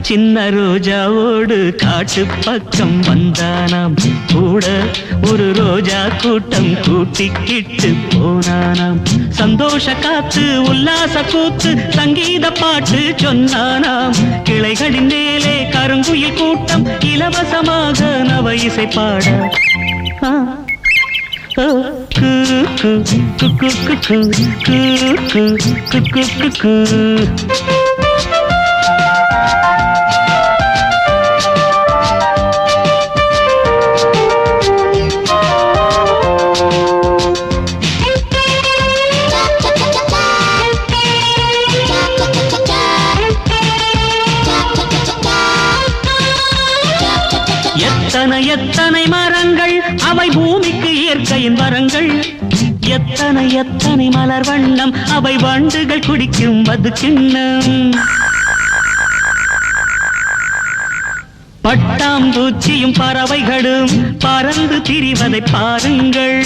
சின்ன ரோஜாவோடு காட்டு பக்கம் வந்தானாம். கூட ஒரு ரோஜா கூட்டம் கூட்டிக்கிட்டு போனானாம். சந்தோஷ காத்து உல்லாச கூத்து சங்கீத பாட்டு சொன்னானாம். கிளைகளின் மேலே கருங்குயில் கூட்டம் இலவசமாக நவ இசை பாட எத்தனை எத்தனை மரங்கள் அவை பூமிக்கு இயற்கையின் வரங்கள். எத்தனை எத்தனை மலர் வண்ணம் அவை வண்டுகள் குடிக்கும் மது கிண்ணம். பட்டாம்பூச்சியும் பறவைகளும் பறந்து திரிவதை பாருங்கள்.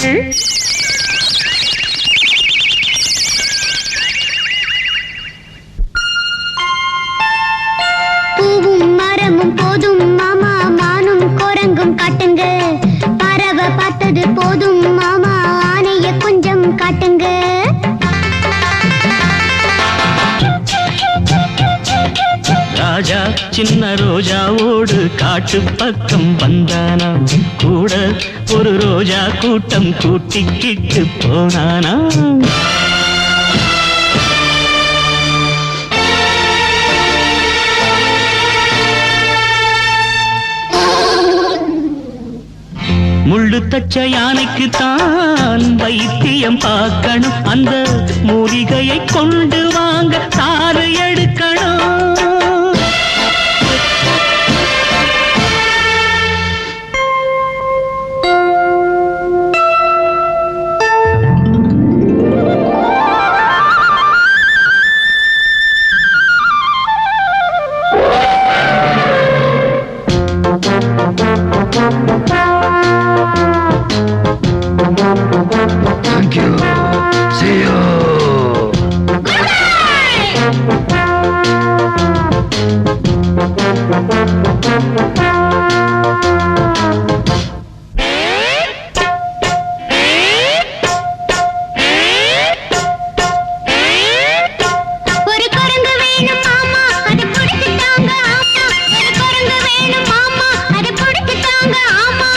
பூவும் மரமும் போதும் மாமா, மானும் குரங்கும் காட்டுங்க. பறவை பார்த்தது போதும் மாமா, ஆனைய கொஞ்சம் காட்டுங்க. ராஜா சின்ன ரோஜாவோடு காட்டு பக்கம் வந்தானாம். கூட ஒரு ரோஜா கூட்டம் கூட்டிக்கிட்டு போனானாம். முள்ளு தச்ச யானைக்கு தான் வைத்தியம் பார்க்கணும். அந்த மூலிகையை கொண்டு வாங்க சாறு எடுக்கணும். Thank you. See you. ஒரு குரங்கு வேணும் மாமா, அது பிடிச்சிட்டாங்க ஆமா. ஒரு குரங்கு வேணும் மாமா, அது பிடிச்சிட்டாங்க ஆமா.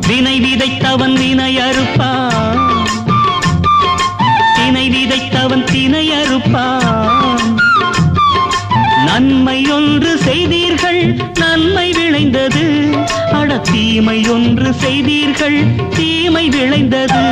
வினை விதைத்தவன் வினை அறுப்பான். தினை விதைத்தவன் தினை அறுப்பான். நன்மை ஒன்று செய்தீர்கள் நன்மை விளைந்தது. அட தீமை ஒன்று செய்தீர்கள் தீமை விளைந்தது.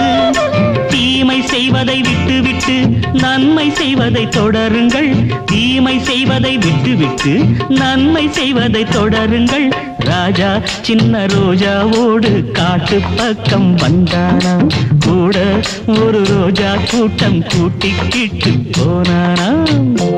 தீமை செய்வதை விட்டுவிட்டு நன்மை செய்வதை தொடருங்கள். தீமை செய்வதை விட்டுவிட்டு நன்மை செய்வதை தொடருங்கள். ராஜா சின்ன ரோஜாவோடு காட்டு பக்கம் வந்தானாம். கூட ஒரு ரோஜா கூட்டம் கூட்டிக்கிட்டு போனானாம்.